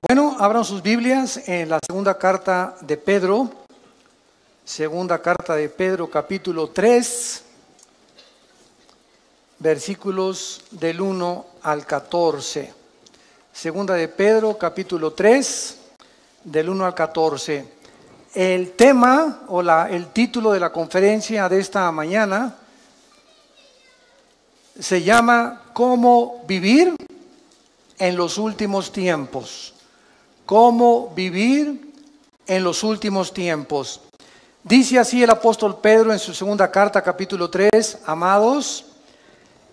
Bueno, abran sus Biblias en la segunda carta de Pedro, capítulo 3, versículos del 1 al 14. Segunda de Pedro, capítulo 3, del 1 al 14. El tema el título de la conferencia de esta mañana se llama ¿Cómo vivir en los últimos tiempos? ¿Cómo vivir en los últimos tiempos? Dice así el apóstol Pedro en su segunda carta, capítulo 3, amados,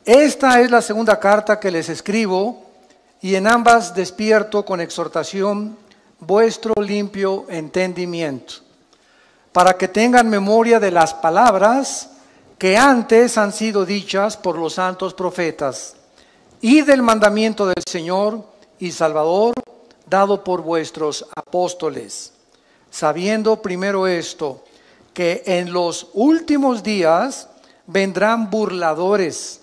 esta es la segunda carta que les escribo, y en ambas despierto con exhortación vuestro limpio entendimiento, para que tengan memoria de las palabras que antes han sido dichas por los santos profetas, y del mandamiento del Señor y Salvador, dado por vuestros apóstoles, sabiendo primero esto, que en los últimos días vendrán burladores,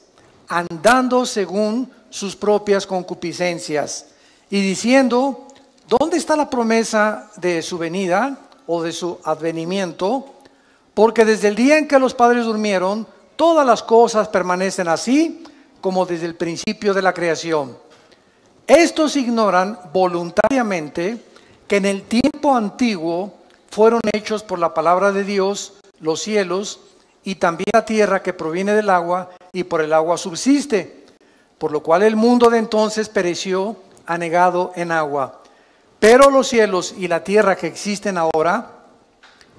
andando según sus propias concupiscencias, y diciendo, ¿dónde está la promesa de su venida o de su advenimiento? Porque desde el día en que los padres durmieron, todas las cosas permanecen así, como desde el principio de la creación. Estos ignoran voluntariamente que en el tiempo antiguo fueron hechos por la palabra de Dios los cielos y también la tierra que proviene del agua y por el agua subsiste, por lo cual el mundo de entonces pereció anegado en agua. Pero los cielos y la tierra que existen ahora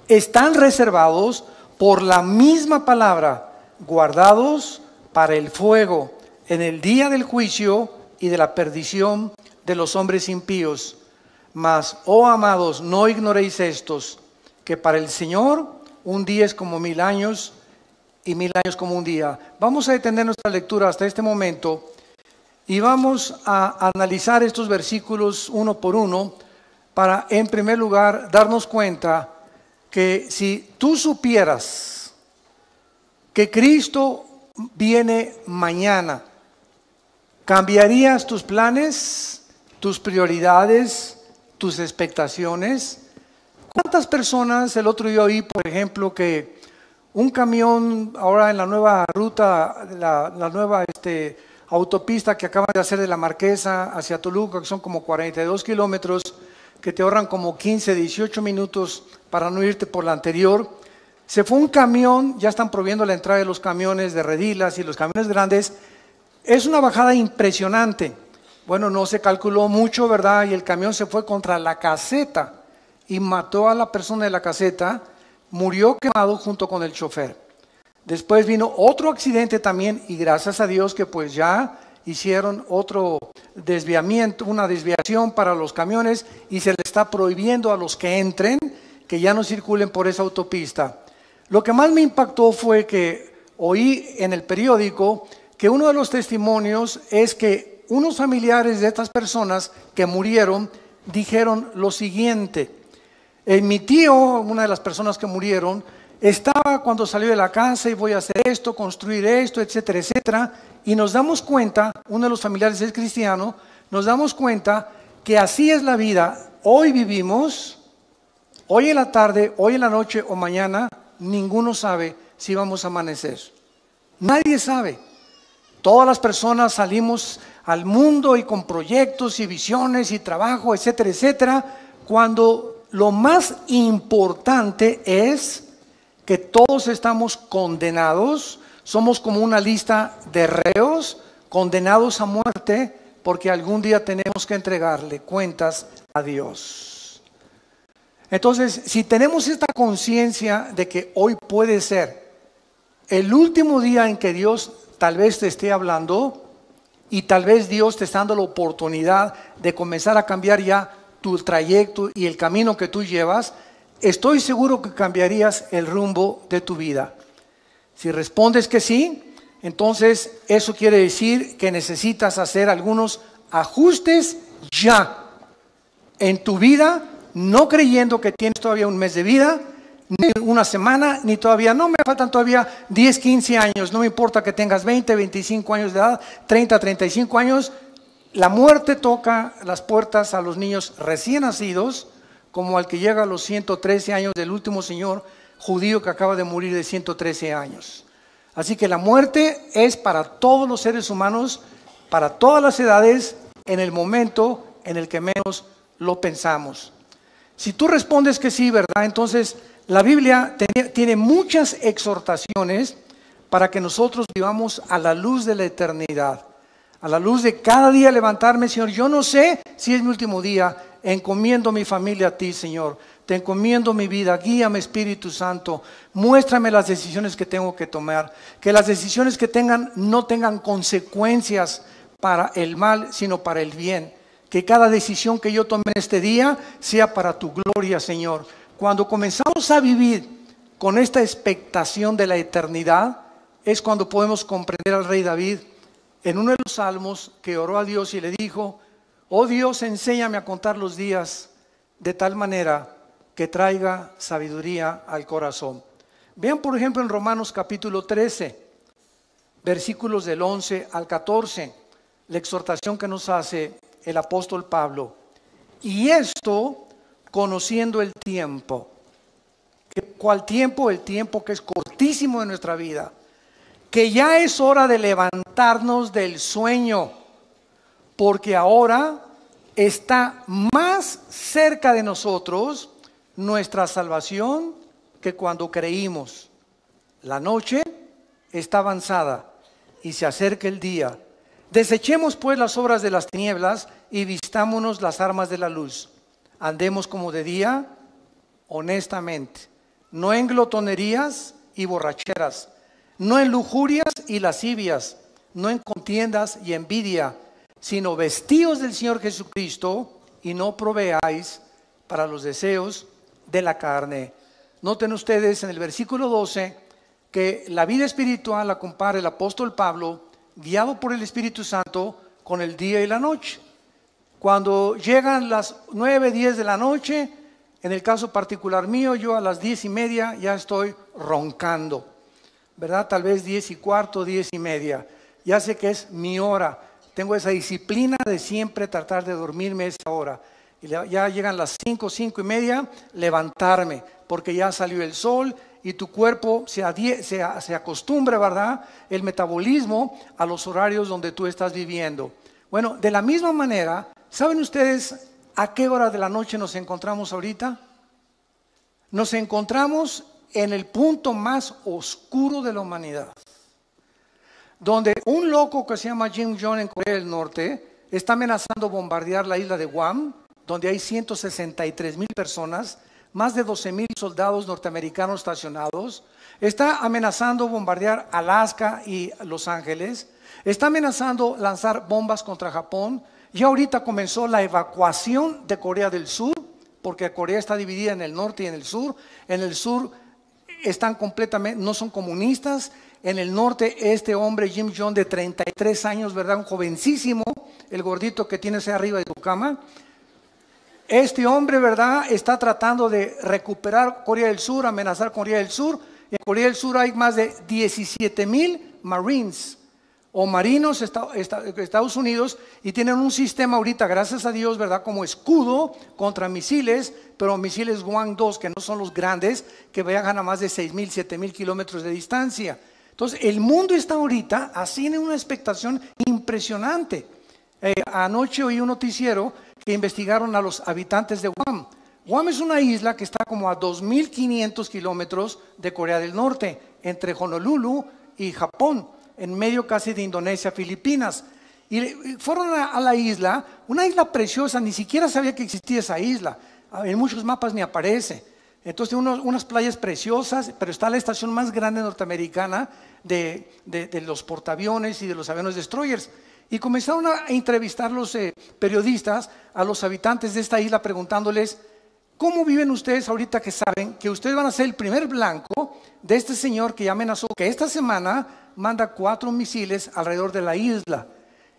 están reservados por la misma palabra, guardados para el fuego en el día del juicio y de la perdición de los hombres impíos. Mas, oh amados, no ignoréis estos, que para el Señor un día es como 1000 años y 1000 años como un día. Vamos a detener nuestra lectura hasta este momento y vamos a analizar estos versículos uno por uno para, en primer lugar, darnos cuenta que si tú supieras que Cristo viene mañana, ¿cambiarías tus planes, tus prioridades, tus expectaciones? ¿Cuántas personas el otro día oí, por ejemplo, que un camión ahora en la nueva ruta, la nueva autopista que acaban de hacer de la Marquesa hacia Toluca, que son como 42 kilómetros, que te ahorran como 15, 18 minutos para no irte por la anterior? Se fue un camión, ya están prohibiendo la entrada de los camiones de redilas y los camiones grandes. Es una bajada impresionante. Bueno, no se calculó mucho, ¿verdad? Y el camión se fue contra la caseta y mató a la persona de la caseta, murió quemado junto con el chofer. Después vino otro accidente también y gracias a Dios que pues ya hicieron otro desviamiento, una desviación para los camiones y se le está prohibiendo a los que entren que ya no circulen por esa autopista. Lo que más me impactó fue que oí en el periódico que uno de los testimonios es que unos familiares de estas personas que murieron dijeron lo siguiente. Mi tío, una de las personas que murieron, estaba cuando salió de la casa y voy a hacer esto, construir esto, etcétera, etcétera. Y nos damos cuenta, uno de los familiares es cristiano, nos damos cuenta que así es la vida. Hoy vivimos, hoy en la tarde, hoy en la noche o mañana, ninguno sabe si vamos a amanecer. Nadie sabe. Todas las personas salimos al mundo y con proyectos y visiones y trabajo, etcétera, etcétera, cuando lo más importante es que todos estamos condenados, somos como una lista de reos condenados a muerte porque algún día tenemos que entregarle cuentas a Dios. Entonces, si tenemos esta conciencia de que hoy puede ser el último día en que Dios tal vez te esté hablando y tal vez Dios te está dando la oportunidad de comenzar a cambiar ya tu trayecto y el camino que tú llevas, estoy seguro que cambiarías el rumbo de tu vida. Si respondes que sí, entonces eso quiere decir que necesitas hacer algunos ajustes ya en tu vida, no creyendo que tienes todavía un mes de vida, ni una semana, ni todavía, no me faltan todavía 10, 15 años, no me importa que tengas 20, 25 años de edad, 30, 35 años, la muerte toca las puertas a los niños recién nacidos, como al que llega a los 113 años del último señor judío que acaba de morir de 113 años. Así que la muerte es para todos los seres humanos, para todas las edades, en el momento en el que menos lo pensamos. Si tú respondes que sí, ¿verdad? Entonces la Biblia tiene muchas exhortaciones para que nosotros vivamos a la luz de la eternidad, a la luz de cada día levantarme, Señor. Yo no sé si es mi último día, encomiendo mi familia a ti, Señor. Te encomiendo mi vida, guíame, Espíritu Santo, muéstrame las decisiones que tengo que tomar, que las decisiones que tengan no tengan consecuencias para el mal, sino para el bien. Que cada decisión que yo tome en este día sea para tu gloria, Señor. Cuando comenzamos a vivir con esta expectación de la eternidad, es cuando podemos comprender al rey David en uno de los salmos que oró a Dios y le dijo: oh Dios, enséñame a contar los días de tal manera que traiga sabiduría al corazón. Vean por ejemplo en Romanos capítulo 13, versículos del 11 al 14, la exhortación que nos hace el apóstol Pablo. Y esto conociendo el tiempo. ¿Cuál tiempo? El tiempo que es cortísimo de nuestra vida. Que ya es hora de levantarnos del sueño, porque ahora está más cerca de nosotros nuestra salvación que cuando creímos. La noche está avanzada y se acerca el día. Desechemos pues las obras de las tinieblas y vistámonos las armas de la luz. Andemos como de día, honestamente, no en glotonerías y borracheras, no en lujurias y lascivias, no en contiendas y envidia, sino vestíos del Señor Jesucristo y no proveáis para los deseos de la carne. Noten ustedes en el versículo 12 que la vida espiritual la compara el apóstol Pablo, guiado por el Espíritu Santo, con el día y la noche. Cuando llegan las 9, 10 de la noche, en el caso particular mío, yo a las 10:30 ya estoy roncando, ¿verdad? Tal vez 10:15, 10:30. Ya sé que es mi hora. Tengo esa disciplina de siempre tratar de dormirme esa hora. Y ya llegan las 5, 5:30, levantarme, porque ya salió el sol y tu cuerpo se acostumbra, ¿verdad? El metabolismo a los horarios donde tú estás viviendo. Bueno, de la misma manera, ¿saben ustedes a qué hora de la noche nos encontramos ahorita? Nos encontramos en el punto más oscuro de la humanidad, donde un loco que se llama Kim Jong en Corea del Norte está amenazando bombardear la isla de Guam, donde hay 163,000 personas, más de 12,000 soldados norteamericanos estacionados. Está amenazando bombardear Alaska y Los Ángeles. Está amenazando lanzar bombas contra Japón. Ya ahorita comenzó la evacuación de Corea del Sur, porque Corea está dividida en el norte y en el sur. En el sur están completamente, no son comunistas. En el norte, este hombre, Kim Jong, de 33 años, ¿verdad? Un jovencísimo, el gordito que tienes ahí arriba de tu cama. Este hombre, ¿verdad?, está tratando de recuperar Corea del Sur, amenazar Corea del Sur. En Corea del Sur hay más de 17,000 Marines o marinos Estados Unidos, y tienen un sistema ahorita, gracias a Dios, ¿verdad?, como escudo contra misiles, pero misiles Hwang-2, que no son los grandes, que viajan a más de 6,000, 7,000 kilómetros de distancia. Entonces, el mundo está ahorita así en una expectación impresionante. Anoche oí un noticiero que investigaron a los habitantes de Guam. Guam es una isla que está como a 2,500 kilómetros de Corea del Norte, entre Honolulu y Japón, en medio casi de Indonesia, Filipinas. Y fueron a la isla, una isla preciosa, ni siquiera sabía que existía esa isla. En muchos mapas ni aparece. Entonces unas playas preciosas, pero está la estación más grande norteamericana de los portaaviones y de los aviones destroyers. Y comenzaron a entrevistar los periodistas a los habitantes de esta isla, preguntándoles: ¿cómo viven ustedes ahorita que saben que ustedes van a ser el primer blanco de este señor que ya amenazó que esta semana manda 4 misiles alrededor de la isla?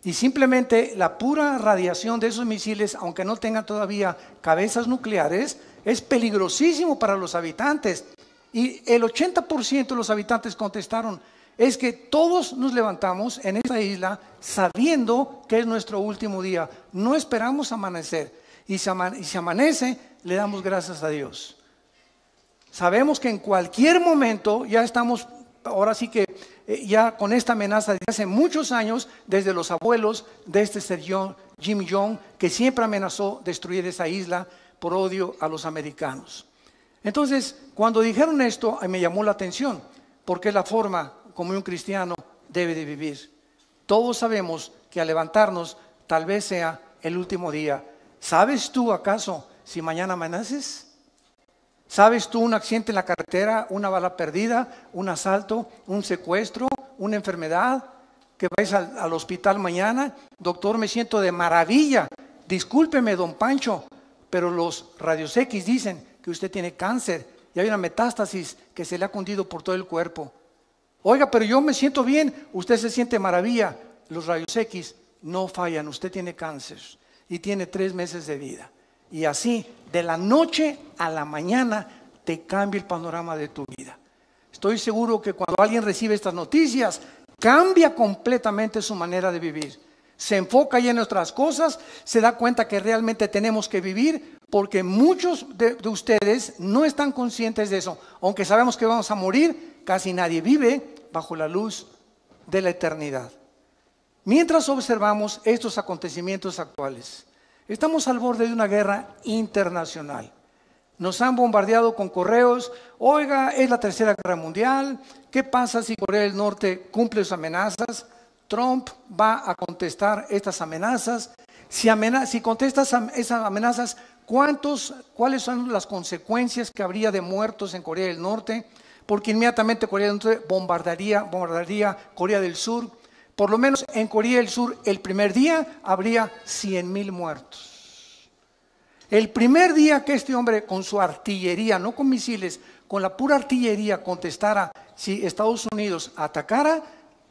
Y simplemente la pura radiación de esos misiles, aunque no tengan todavía cabezas nucleares, es peligrosísimo para los habitantes. Y el 80% de los habitantes contestaron: es que todos nos levantamos en esta isla sabiendo que es nuestro último día. No esperamos amanecer. Y si amanece, le damos gracias a Dios. Sabemos que en cualquier momento ya estamos, ahora sí que ya con esta amenaza de hace muchos años, desde los abuelos de este señor Jim Young, que siempre amenazó destruir esa isla por odio a los americanos. Entonces, cuando dijeron esto, me llamó la atención, porque es la forma como un cristiano debe de vivir. Todos sabemos que al levantarnos tal vez sea el último día. ¿Sabes tú acaso si mañana amaneces? ¿Sabes tú un accidente en la carretera, una bala perdida, un asalto, un secuestro, una enfermedad? Que vais al hospital mañana. Doctor, me siento de maravilla. Discúlpeme, don Pancho, pero los rayos X dicen que usted tiene cáncer y hay una metástasis que se le ha cundido por todo el cuerpo. Oiga, pero yo me siento bien. Usted se siente maravilla. Los rayos X no fallan. Usted tiene cáncer y tiene 3 meses de vida. Y así, de la noche a la mañana, te cambia el panorama de tu vida. Estoy seguro que cuando alguien recibe estas noticias, cambia completamente su manera de vivir. Se enfoca ya en nuestras cosas, se da cuenta que realmente tenemos que vivir, porque muchos de ustedes no están conscientes de eso. Aunque sabemos que vamos a morir, casi nadie vive bajo la luz de la eternidad. Mientras observamos estos acontecimientos actuales, estamos al borde de una guerra internacional. Nos han bombardeado con correos. Oiga, es la tercera guerra mundial. ¿Qué pasa si Corea del Norte cumple sus amenazas? Trump va a contestar estas amenazas. Si contesta esas amenazas, ¿cuáles son las consecuencias que habría de muertos en Corea del Norte? Porque inmediatamente Corea del Norte bombardearía Corea del Sur. Por lo menos en Corea del Sur, el primer día habría 100,000 muertos. El primer día que este hombre con su artillería, no con misiles, con la pura artillería contestara, si Estados Unidos atacara,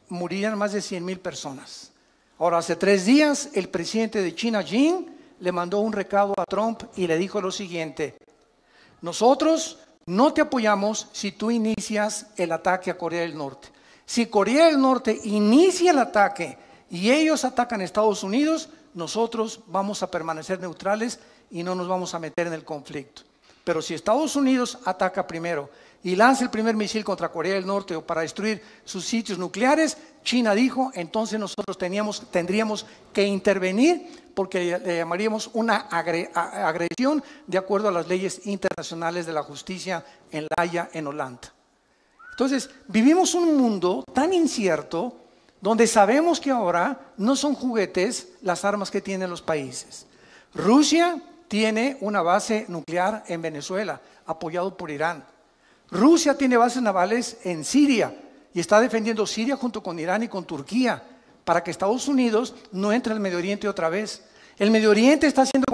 morirían más de 100,000 personas. Ahora, hace 3 días, el presidente de China, Xi, le mandó un recado a Trump y le dijo lo siguiente: nosotros no te apoyamos si tú inicias el ataque a Corea del Norte. Si Corea del Norte inicia el ataque y ellos atacan a Estados Unidos, nosotros vamos a permanecer neutrales y no nos vamos a meter en el conflicto. Pero si Estados Unidos ataca primero y lanza el primer misil contra Corea del Norte o para destruir sus sitios nucleares, China dijo, entonces nosotros tendríamos que intervenir, porque le llamaríamos una agresión de acuerdo a las leyes internacionales de la justicia en La Haya, en Holanda. Entonces, vivimos un mundo tan incierto donde sabemos que ahora no son juguetes las armas que tienen los países. Rusia tiene una base nuclear en Venezuela, apoyado por Irán. Rusia tiene bases navales en Siria y está defendiendo Siria junto con Irán y con Turquía para que Estados Unidos no entre al Medio Oriente otra vez. El Medio Oriente está siendo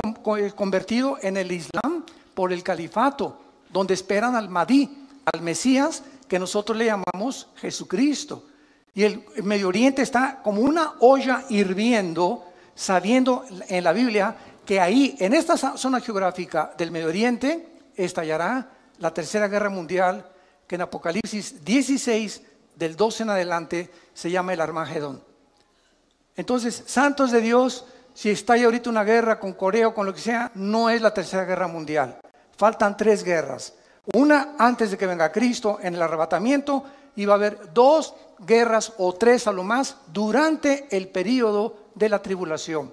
convertido en el Islam por el califato, donde esperan al Mahdi, al Mesías, que nosotros le llamamos Jesucristo. Y el Medio Oriente está como una olla hirviendo, sabiendo en la Biblia que ahí, en esta zona geográfica del Medio Oriente, estallará la tercera guerra mundial, que en Apocalipsis 16, del 12 en adelante, se llama el Armagedón. Entonces, santos de Dios, si estalla ahorita una guerra con Corea o con lo que sea, no es la tercera guerra mundial. Faltan 3 guerras. Una antes de que venga Cristo en el arrebatamiento, y va a haber 2 guerras o 3 a lo más durante el periodo de la tribulación.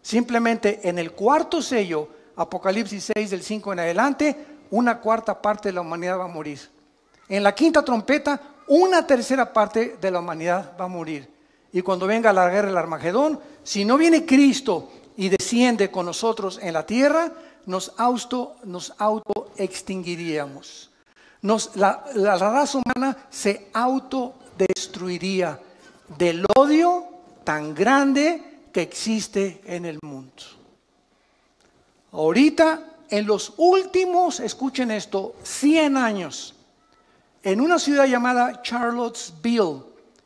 Simplemente en el 4º sello, Apocalipsis 6 del 5 en adelante, 1/4 parte de la humanidad va a morir. En la 5ª trompeta, 1/3 parte de la humanidad va a morir. Y cuando venga la guerra del Armagedón, si no viene Cristo y desciende con nosotros en la tierra, nos auto extinguiríamos. La raza humana se autodestruiría del odio tan grande que existe en el mundo. Ahorita, en los últimos, escuchen esto, 100 años, en una ciudad llamada Charlottesville,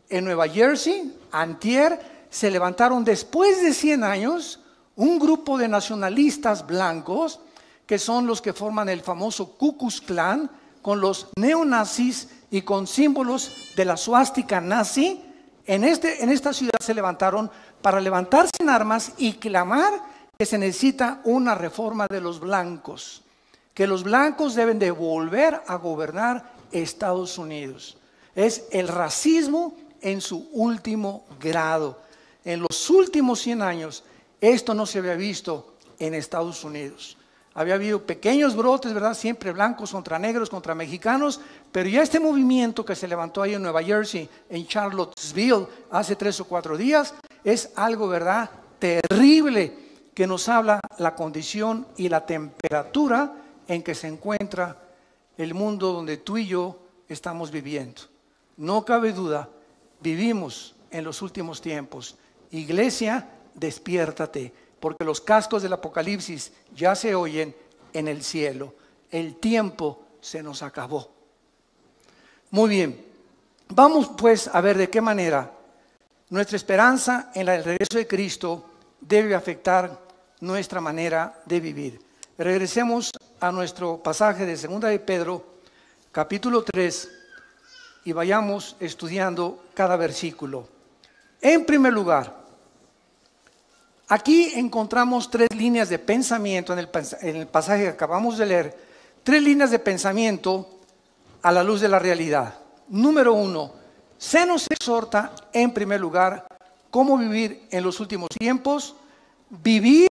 en Nueva Jersey, antier, se levantaron después de 100 años un grupo de nacionalistas blancos, que son los que forman el famoso Ku Klux Klan, con los neonazis y con símbolos de la suástica nazi, en esta ciudad se levantaron para levantarse en armas y clamar que se necesita una reforma de los blancos, que los blancos deben de volver a gobernar Estados Unidos. Es el racismo en su último grado. En los últimos 100 años, esto no se había visto en Estados Unidos. Había habido pequeños brotes, ¿verdad? Siempre blancos contra negros, contra mexicanos, pero ya este movimiento que se levantó ahí en Nueva Jersey, en Charlottesville, hace 3 o 4 días, es algo, ¿verdad?, terrible, que nos habla la condición y la temperatura en que se encuentra el mundo donde tú y yo estamos viviendo. No cabe duda, vivimos en los últimos tiempos. Iglesia, despiértate, porque los cascos del Apocalipsis ya se oyen en el cielo. El tiempo se nos acabó. Muy bien, vamos pues a ver de qué manera nuestra esperanza en el regreso de Cristo debe afectar nuestra manera de vivir. Regresemos a nuestro pasaje de 2 de Pedro, capítulo 3, y vayamos estudiando cada versículo. En primer lugar, aquí encontramos 3 líneas de pensamiento en el pasaje que acabamos de leer. 3 líneas de pensamiento a la luz de la realidad. Número 1, se nos exhorta en primer lugar cómo vivir en los últimos tiempos, vivir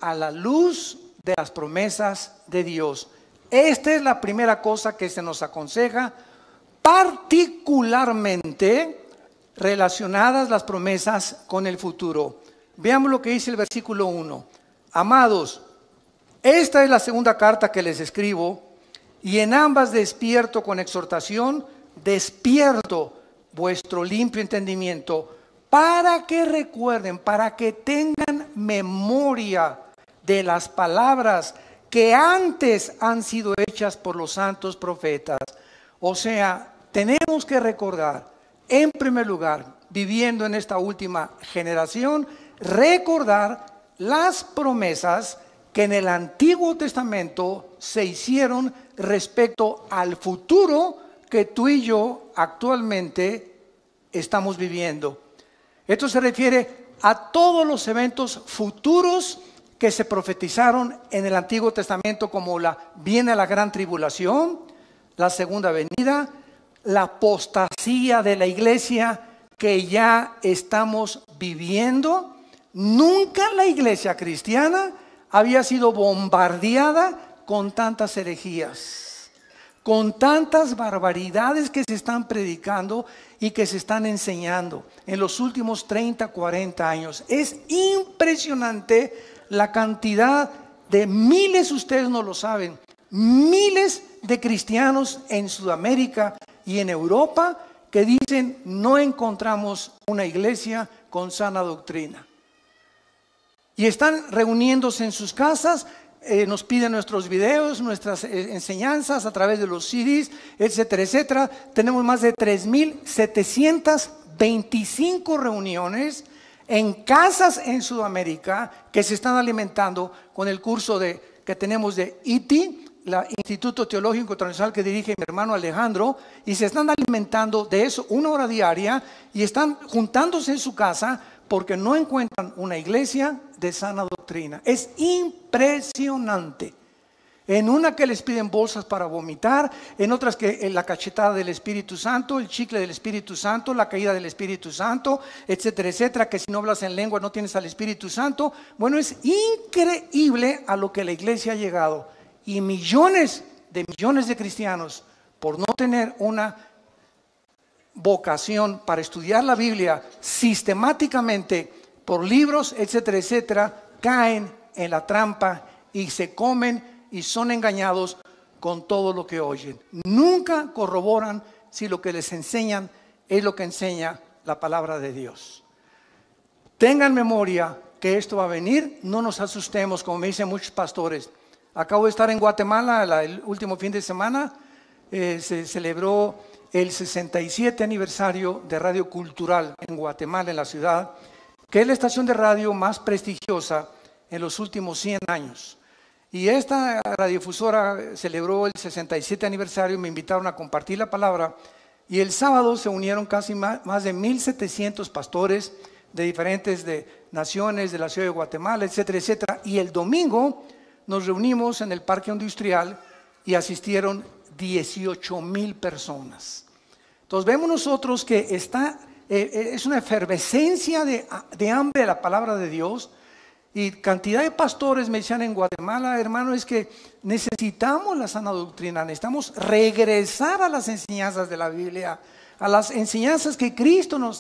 a la luz de las promesas de Dios. Esta es la primera cosa que se nos aconseja, particularmente relacionadas las promesas con el futuro. Veamos lo que dice el versículo 1. Amados, esta es la segunda carta que les escribo, y en ambas despierto con exhortación, despierto vuestro limpio entendimiento, para que recuerden, para que tengan memoria de las palabras que antes han sido hechas por los santos profetas. O sea, tenemos que recordar, en primer lugar, viviendo en esta última generación, recordar las promesas que en el Antiguo Testamento se hicieron respecto al futuro que tú y yo actualmente estamos viviendo. Esto se refiere a todos los eventos futuros que se profetizaron en el Antiguo Testamento, como viene la gran tribulación, la segunda venida, la apostasía de la iglesia que ya estamos viviendo. Nunca la iglesia cristiana había sido bombardeada con tantas herejías, con tantas barbaridades que se están predicando y que se están enseñando en los últimos 30, 40 años. Es impresionante la cantidad de miles, ustedes no lo saben, miles de cristianos en Sudamérica y en Europa que dicen no encontramos una iglesia con sana doctrina. Y están reuniéndose en sus casas, nos piden nuestros videos, nuestras enseñanzas a través de los CDs, etcétera, etcétera. Tenemos más de 3,725 reuniones en casas en Sudamérica que se están alimentando con el curso que tenemos de ITI, el Instituto Teológico Internacional que dirige mi hermano Alejandro, y se están alimentando de eso 1 hora diaria y están juntándose en su casa porque no encuentran una iglesia de sana doctrina. Es impresionante. En una que les piden bolsas para vomitar, en otras que la cachetada del Espíritu Santo, el chicle del Espíritu Santo, la caída del Espíritu Santo, etcétera, etcétera, que si no hablas en lengua no tienes al Espíritu Santo. Bueno, es increíble a lo que la iglesia ha llegado. Y millones de cristianos, por no tener una vocación para estudiar la Biblia sistemáticamente por libros, etcétera, etcétera, caen en la trampa y se comen y son engañados con todo lo que oyen. Nunca corroboran si lo que les enseñan es lo que enseña la palabra de Dios. Tengan memoria que esto va a venir, no nos asustemos, como me dicen muchos pastores. Acabo de estar en Guatemala el último fin de semana, se celebró el 67 aniversario de Radio Cultural en Guatemala, en la ciudad, que es la estación de radio más prestigiosa en los últimos 100 años. Y esta radiodifusora celebró el 67 aniversario, me invitaron a compartir la palabra y el sábado se unieron casi más de 1,700 pastores de diferentes naciones, de la ciudad de Guatemala, etcétera, etcétera. Y el domingo nos reunimos en el parque industrial y asistieron 18,000 personas. Entonces vemos nosotros que es una efervescencia de hambre de la palabra de Dios. Y cantidad de pastores me decían en Guatemala, hermano, es que necesitamos la sana doctrina, necesitamos regresar a las enseñanzas de la Biblia, a las enseñanzas que Cristo nos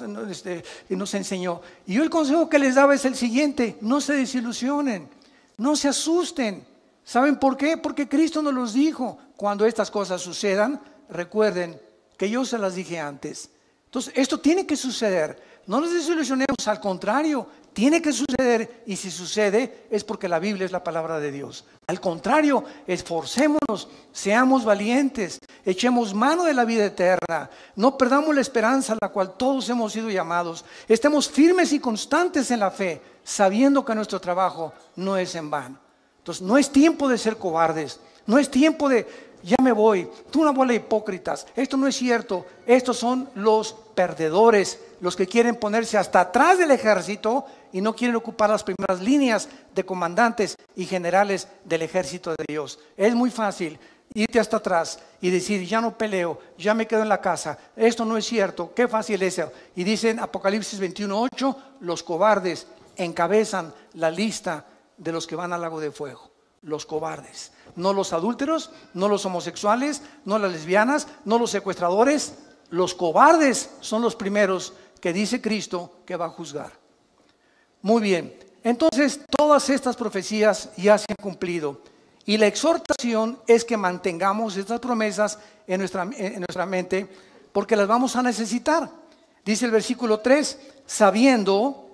enseñó. Y yo el consejo que les daba es el siguiente: no se desilusionen, no se asusten. ¿Saben por qué? Porque Cristo nos los dijo. Cuando estas cosas sucedan, recuerden que yo se las dije antes. Entonces, esto tiene que suceder. No nos desilusionemos, al contrario, tiene que suceder, y si sucede es porque la Biblia es la palabra de Dios. Al contrario, esforcémonos, seamos valientes, echemos mano de la vida eterna, no perdamos la esperanza a la cual todos hemos sido llamados, estemos firmes y constantes en la fe, sabiendo que nuestro trabajo no es en vano. Entonces, no es tiempo de ser cobardes, no es tiempo de ya me voy, tú una bola de hipócritas, esto no es cierto. Estos son los perdedores, los que quieren ponerse hasta atrás del ejército y no quieren ocupar las primeras líneas de comandantes y generales del ejército de Dios. Es muy fácil irte hasta atrás y decir, ya no peleo, ya me quedo en la casa, esto no es cierto, qué fácil es eso. Y dicen Apocalipsis 21:8, los cobardes encabezan la lista de los que van al lago de fuego. Los cobardes, no los adúlteros, no los homosexuales, no las lesbianas, no los secuestradores. Los cobardes son los primeros que dice Cristo que va a juzgar. Muy bien, entonces todas estas profecías ya se han cumplido y la exhortación es que mantengamos estas promesas en nuestra mente, porque las vamos a necesitar. Dice el versículo 3, sabiendo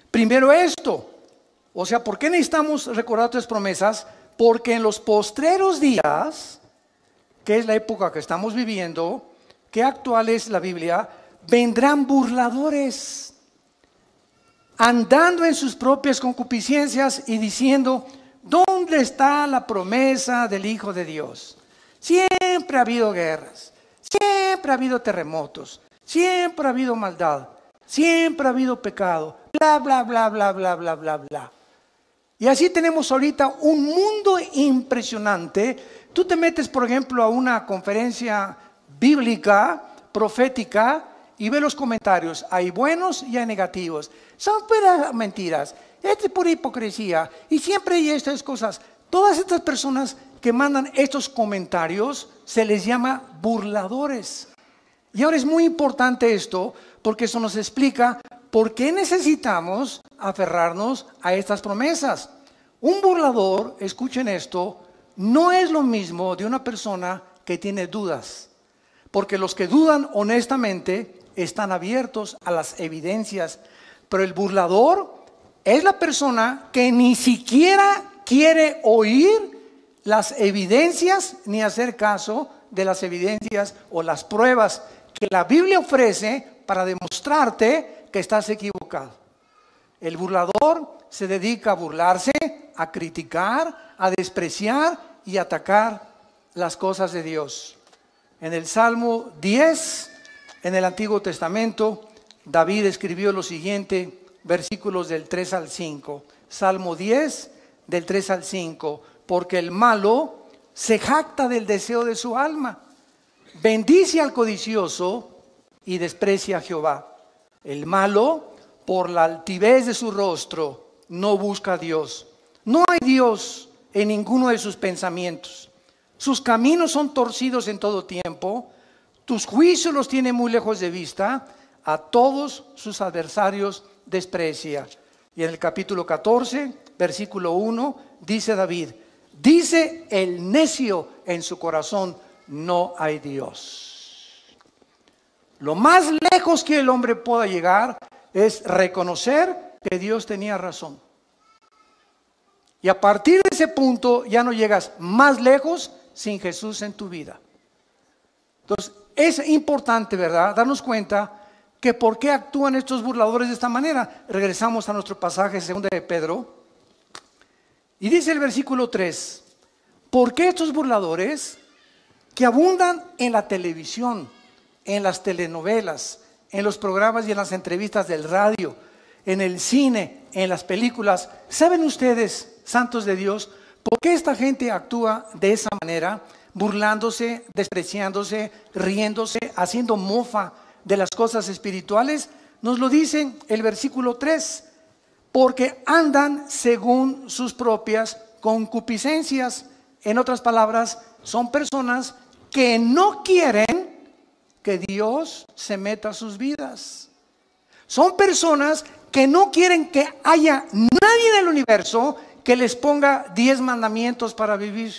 primero esto. O sea, ¿por qué necesitamos recordar estas promesas? Porque en los postreros días, que es la época que estamos viviendo, que actual es la Biblia, vendrán burladores, andando en sus propias concupiscencias y diciendo, ¿dónde está la promesa del Hijo de Dios? Siempre ha habido guerras, siempre ha habido terremotos, siempre ha habido maldad, siempre ha habido pecado, bla, bla, bla, bla, bla, bla, bla, bla. Y así tenemos ahorita un mundo impresionante. Tú te metes, por ejemplo, a una conferencia bíblica, profética, y ves los comentarios. Hay buenos y hay negativos. Son puras mentiras. Esto es pura hipocresía. Y siempre hay estas cosas. Todas estas personas que mandan estos comentarios se les llama burladores. Y ahora es muy importante esto, porque eso nos explica por qué necesitamos aferrarnos a estas promesas. Un burlador, escuchen esto, no es lo mismo de una persona que tiene dudas, porque los que dudan honestamente están abiertos a las evidencias, pero el burlador es la persona que ni siquiera quiere oír las evidencias ni hacer caso de las evidencias o las pruebas que la Biblia ofrece para demostrarte que estás equivocado. El burlador se dedica a burlarse, a criticar, a despreciar y atacar las cosas de Dios. En el Salmo 10, en el Antiguo Testamento, David escribió lo siguiente, versículos del 3 al 5. Salmo 10, del 3 al 5. Porque el malo se jacta del deseo de su alma, bendice al codicioso y desprecia a Jehová. El malo, por la altivez de su rostro, no busca a Dios. No hay Dios en ninguno de sus pensamientos. Sus caminos son torcidos en todo tiempo. Tus juicios los tiene muy lejos de vista. A todos sus adversarios desprecia. Y en el capítulo 14, versículo 1, dice David, dice el necio en su corazón, no hay Dios. Lo más lejos que el hombre pueda llegar es reconocer que Dios tenía razón. Y a partir de ese punto ya no llegas más lejos sin Jesús en tu vida. Entonces es importante, ¿verdad?, darnos cuenta que por qué actúan estos burladores de esta manera. Regresamos a nuestro pasaje 2 de Pedro. Y dice el versículo 3, ¿por qué estos burladores que abundan en la televisión, en las telenovelas, en los programas y en las entrevistas del radio, en el cine, en las películas? ¿Saben ustedes, santos de Dios, por qué esta gente actúa de esa manera? Burlándose, despreciándose, riéndose, haciendo mofa de las cosas espirituales. Nos lo dice el versículo 3, porque andan según sus propias concupiscencias. En otras palabras, son personas que no quieren que Dios se meta a sus vidas. Son personas que no quieren que haya nadie en el universo que les ponga 10 mandamientos para vivir.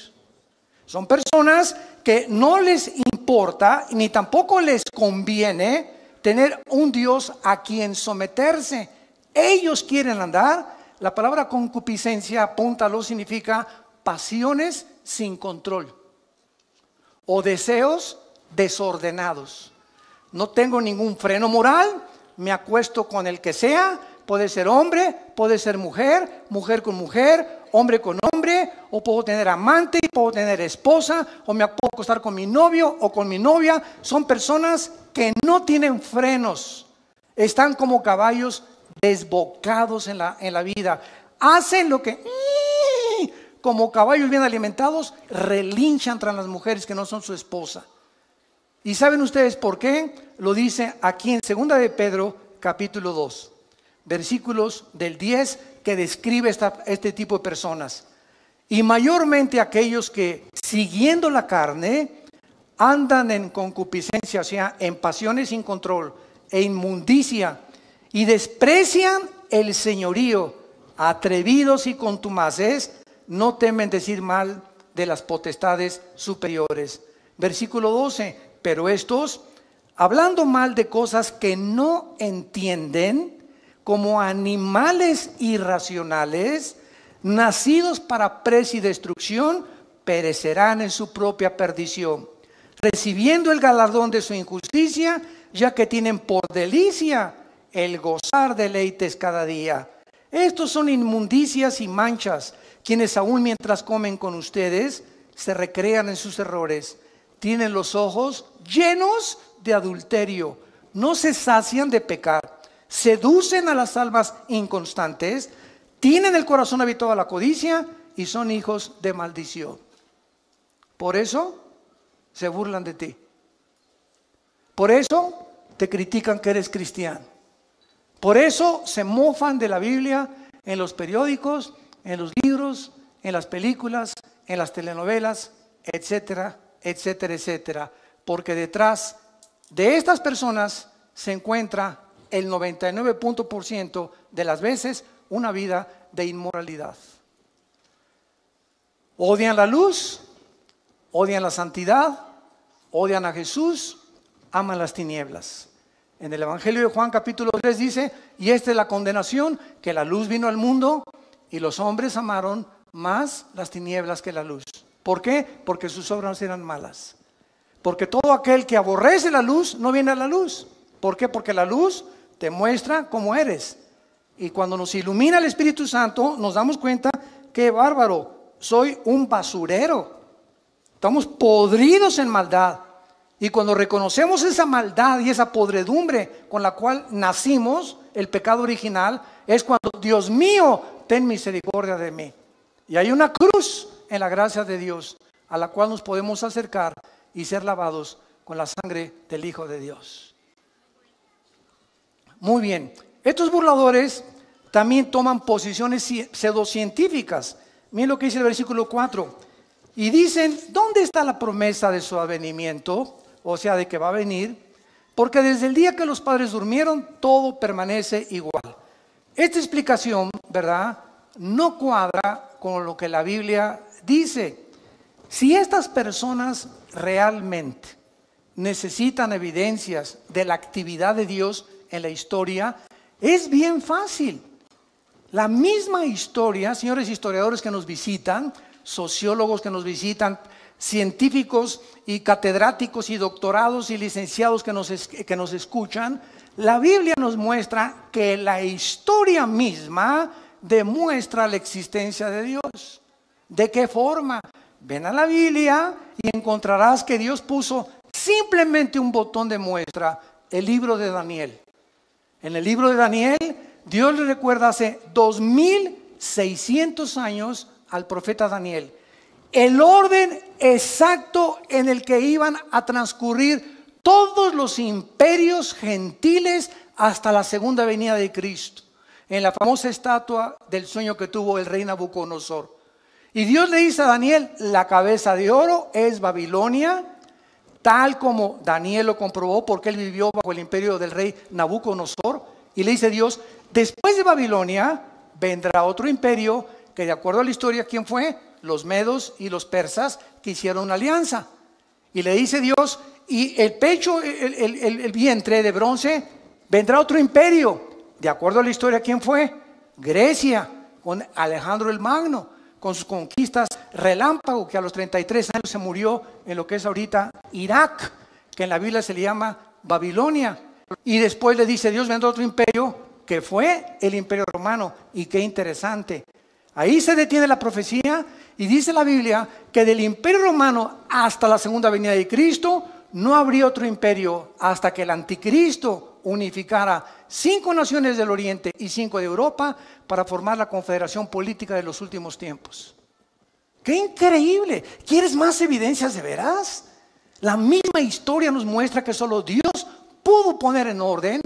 Son personas que no les importa ni tampoco les conviene tener un Dios a quien someterse. Ellos quieren andar. La palabra concupiscencia, apúntalo, significa pasiones sin control o deseos desordenados. No tengo ningún freno moral, me acuesto con el que sea, puede ser hombre, puede ser mujer, mujer con mujer, hombre con hombre, o puedo tener amante, puedo tener esposa, o me puedo acostar con mi novio o con mi novia. Son personas que no tienen frenos, están como caballos desbocados en la vida. Hacen lo que, como caballos bien alimentados, relinchan tras las mujeres que no son su esposa. ¿Y saben ustedes por qué? Lo dice aquí en 2 de Pedro, capítulo 2, versículos del 10, que describe este tipo de personas. Y mayormente aquellos que, siguiendo la carne, andan en concupiscencia, o sea, en pasiones sin control e inmundicia, y desprecian el señorío, atrevidos y contumaces, no temen decir mal de las potestades superiores. Versículo 12, pero estos, hablando mal de cosas que no entienden, como animales irracionales, nacidos para presa y destrucción, perecerán en su propia perdición, recibiendo el galardón de su injusticia, ya que tienen por delicia el gozar deleites cada día. Estos son inmundicias y manchas, quienes aún mientras comen con ustedes, se recrean en sus errores. Tienen los ojos llenos de adulterio, no se sacian de pecar, seducen a las almas inconstantes, tienen el corazón habituado a la codicia y son hijos de maldición. Por eso se burlan de ti. Por eso te critican que eres cristiano. Por eso se mofan de la Biblia en los periódicos, en los libros, en las películas, en las telenovelas, etcétera, etcétera, etcétera. Porque detrás de estas personas se encuentra el 99% de las veces una vida de inmoralidad. Odian la luz, odian la santidad, odian a Jesús, aman las tinieblas. En el Evangelio de Juan capítulo 3 dice, y esta es la condenación, que la luz vino al mundo y los hombres amaron más las tinieblas que la luz. ¿Por qué? Porque sus obras eran malas. Porque todo aquel que aborrece la luz no viene a la luz. ¿Por qué? Porque la luz te muestra cómo eres. Y cuando nos ilumina el Espíritu Santo, nos damos cuenta que bárbaro, soy un basurero. Estamos podridos en maldad. Y cuando reconocemos esa maldad y esa podredumbre con la cual nacimos, el pecado original, es cuando, Dios mío, ten misericordia de mí. Y hay una cruz en la gracia de Dios a la cual nos podemos acercar y ser lavados con la sangre del Hijo de Dios. Muy bien, estos burladores también toman posiciones pseudocientíficas. Miren lo que dice el versículo 4. Y dicen, ¿dónde está la promesa de su advenimiento? O sea, de que va a venir. Porque desde el día que los padres durmieron, todo permanece igual. Esta explicación, ¿verdad?, no cuadra con lo que la Biblia dice. Si estas personas realmente necesitan evidencias de la actividad de Dios en la historia, es bien fácil. La misma historia, señores historiadores que nos visitan, sociólogos que nos visitan, científicos y catedráticos y doctorados y licenciados que nos escuchan, la Biblia nos muestra que la historia misma demuestra la existencia de Dios. ¿De qué forma? Ven a la Biblia y encontrarás que Dios puso simplemente un botón de muestra, el libro de Daniel. En el libro de Daniel, Dios le recuerda hace 2600 años al profeta Daniel el orden exacto en el que iban a transcurrir todos los imperios gentiles hasta la segunda venida de Cristo, en la famosa estatua del sueño que tuvo el rey Nabucodonosor. Y Dios le dice a Daniel: la cabeza de oro es Babilonia, tal como Daniel lo comprobó porque él vivió bajo el imperio del rey Nabucodonosor. Y le dice Dios: después de Babilonia vendrá otro imperio que, de acuerdo a la historia, ¿quién fue? Los medos y los persas, que hicieron una alianza. Y le dice Dios: y el pecho, el vientre de bronce, vendrá otro imperio. De acuerdo a la historia, ¿quién fue? Grecia, con Alejandro el Magno, con sus conquistas relámpago, que a los 33 años se murió en lo que es ahorita Irak, que en la Biblia se le llama Babilonia. Y después le dice Dios: vendrá otro imperio, que fue el imperio romano. Y qué interesante, ahí se detiene la profecía y dice la Biblia que del imperio romano hasta la segunda venida de Cristo no habría otro imperio hasta que el anticristo unificara 5 naciones del Oriente y 5 de Europa para formar la confederación política de los últimos tiempos. ¡Qué increíble! ¿Quieres más evidencias de veras? La misma historia nos muestra que solo Dios pudo poner en orden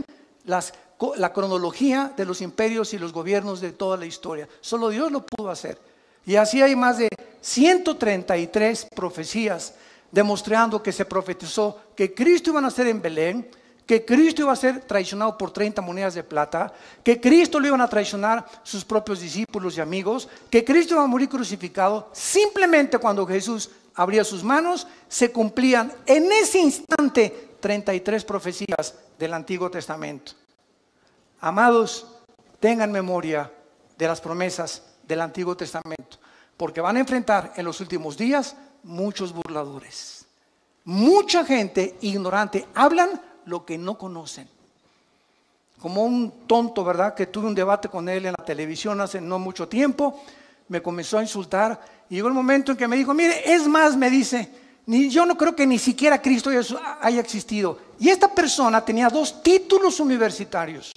la cronología de los imperios y los gobiernos de toda la historia. Solo Dios lo pudo hacer. Y así hay más de 133 profecías demostrando que se profetizó que Cristo iba a nacer en Belén, que Cristo iba a ser traicionado por 30 monedas de plata, que Cristo lo iban a traicionar sus propios discípulos y amigos, que Cristo iba a morir crucificado. Simplemente cuando Jesús abría sus manos, se cumplían en ese instante 33 profecías del Antiguo Testamento. Amados, tengan memoria de las promesas del Antiguo Testamento, porque van a enfrentar en los últimos días muchos burladores. Mucha gente ignorante, hablan lo que no conocen. Como un tonto, ¿verdad? Que tuve un debate con él en la televisión hace no mucho tiempo, me comenzó a insultar y llegó el momento en que me dijo: mire, es más, me dice, yo no creo que ni siquiera Cristo haya existido. Y esta persona tenía 2 títulos universitarios.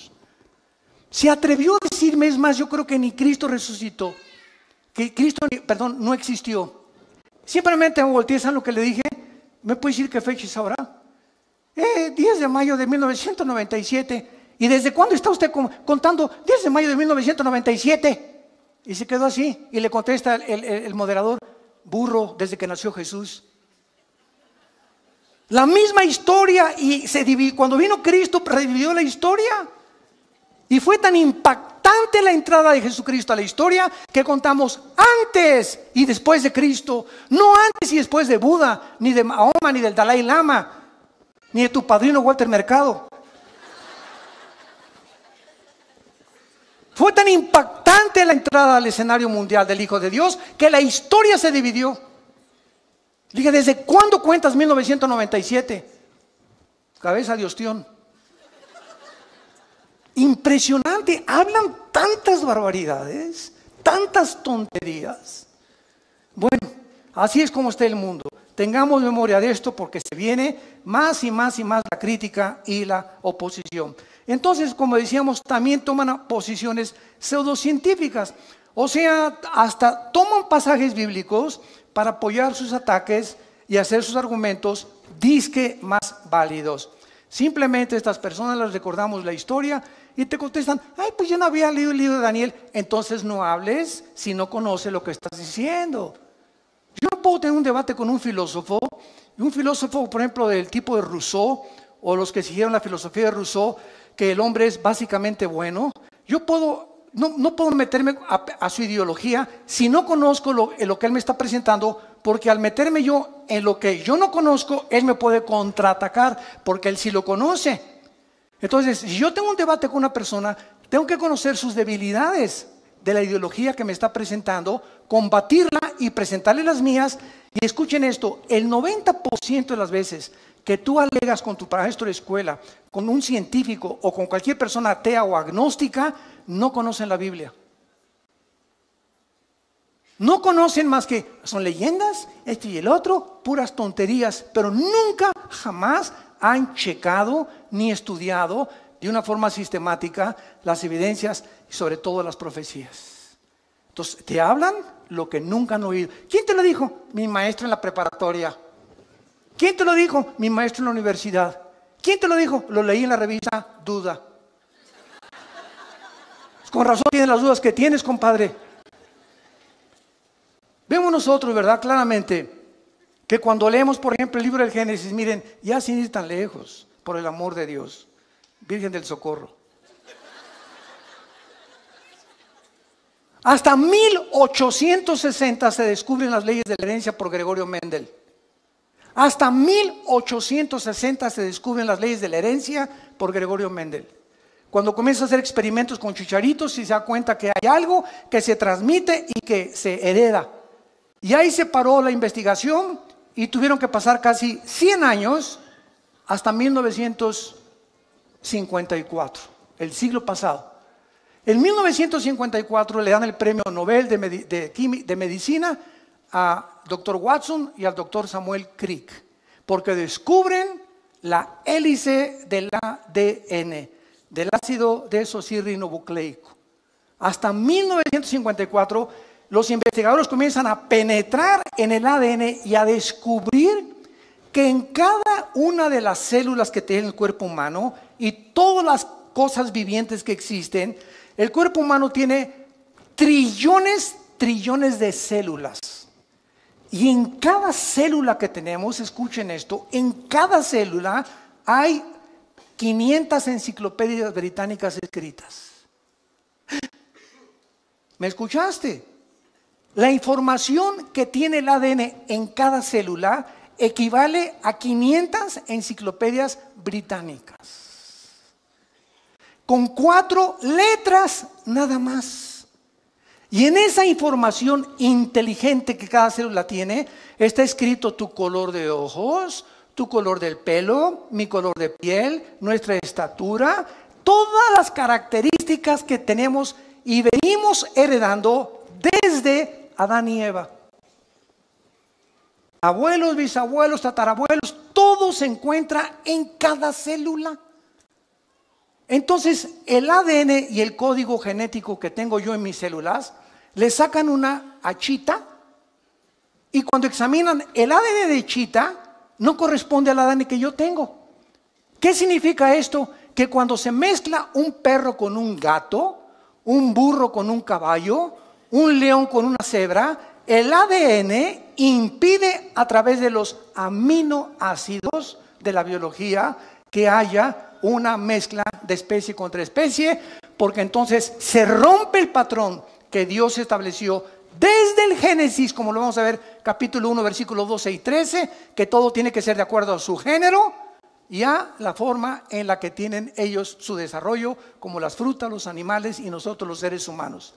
Se atrevió a decirme: es más, yo creo que ni Cristo resucitó, que Cristo, perdón, no existió. Simplemente me volteé, ¿saben lo que le dije? ¿Me puede decir qué fecha es ahora? 10 de mayo de 1997. ¿Y desde cuándo está usted contando 10 de mayo de 1997? Y se quedó así. Y le contesta el moderador: burro, desde que nació Jesús. La misma historia, y cuando vino Cristo revivió la historia. Y fue tan impactante la entrada de Jesucristo a la historia que contamos antes y después de Cristo. No antes y después de Buda, ni de Mahoma, ni del Dalai Lama, ni de tu padrino Walter Mercado. Fue tan impactante la entrada al escenario mundial del Hijo de Dios que la historia se dividió. Dije: ¿desde cuándo cuentas 1997? Cabeza de ostión. Impresionante, hablan tantas barbaridades, tantas tonterías. Bueno, así es como está el mundo. Tengamos memoria de esto porque se viene más y más y más la crítica y la oposición. Entonces, como decíamos, también toman posiciones pseudocientíficas. O sea, hasta toman pasajes bíblicos para apoyar sus ataques y hacer sus argumentos disque más válidos. Simplemente estas personas les recordamos la historia y te contestan: ay, pues yo no había leído el libro de Daniel. Entonces no hables si no conoces lo que estás diciendo. Yo no puedo tener un debate con un filósofo, por ejemplo, del tipo de Rousseau, o los que siguieron la filosofía de Rousseau, que el hombre es básicamente bueno. Yo no puedo meterme a su ideología si no conozco lo que él me está presentando, porque al meterme yo en lo que yo no conozco, él me puede contraatacar, porque él sí lo conoce. Entonces, si yo tengo un debate con una persona, tengo que conocer sus debilidades de la ideología que me está presentando, combatirla y presentarle las mías. Y escuchen esto: el 90% de las veces que tú alegas con tu maestro de escuela, con un científico o con cualquier persona atea o agnóstica, no conocen la Biblia. No conocen más que son leyendas, esto y el otro, puras tonterías, pero nunca, jamás han checado ni estudiado de una forma sistemática las evidencias y sobre todo las profecías. Entonces, te hablan lo que nunca han oído. ¿Quién te lo dijo? Mi maestro en la preparatoria. ¿Quién te lo dijo? Mi maestro en la universidad. ¿Quién te lo dijo? Lo leí en la revista Duda. Con razón tienes las dudas que tienes, compadre. Vemos nosotros, ¿verdad? Claramente, que cuando leemos, por ejemplo, el libro del Génesis, miren, ya sin ir tan lejos, por el amor de Dios, Virgen del Socorro. Hasta 1860 se descubren las leyes de la herencia por Gregorio Mendel. Hasta 1860 se descubren las leyes de la herencia por Gregorio Mendel. Cuando comienza a hacer experimentos con chicharitos y se da cuenta que hay algo que se transmite y que se hereda. Y ahí se paró la investigación y tuvieron que pasar casi 100 años hasta 1954, el siglo pasado. En 1954 le dan el premio Nobel de Medicina a Dr. Watson y al Dr. Samuel Crick, porque descubren la hélice del ADN, del ácido desoxirribonucleico. Hasta 1954 los investigadores comienzan a penetrar en el ADN y a descubrir que en cada una de las células que tiene el cuerpo humano y todas las cosas vivientes que existen, el cuerpo humano tiene trillones de células. Y en cada célula que tenemos, escuchen esto, en cada célula hay 500 enciclopedias británicas escritas. ¿Me escuchaste? La información que tiene el ADN en cada célula equivale a 500 enciclopedias británicas. Con 4 letras nada más. Y en esa información inteligente que cada célula tiene, está escrito tu color de ojos, tu color del pelo, mi color de piel, nuestra estatura, todas las características que tenemos y venimos heredando desde Adán y Eva. Abuelos, bisabuelos, tatarabuelos, todo se encuentra en cada célula. Entonces, el ADN y el código genético que tengo yo en mis células, le sacan una a Chita y cuando examinan el ADN de Chita, no corresponde al ADN que yo tengo. ¿Qué significa esto? Que cuando se mezcla un perro con un gato, un burro con un caballo, un león con una cebra, el ADN impide a través de los aminoácidos de la biología que haya una mezcla de especie contra especie, porque entonces se rompe el patrón que Dios estableció desde el Génesis, como lo vamos a ver, capítulo 1, versículos 12 y 13, que todo tiene que ser de acuerdo a su género y a la forma en la que tienen ellos su desarrollo, como las frutas, los animales y nosotros los seres humanos.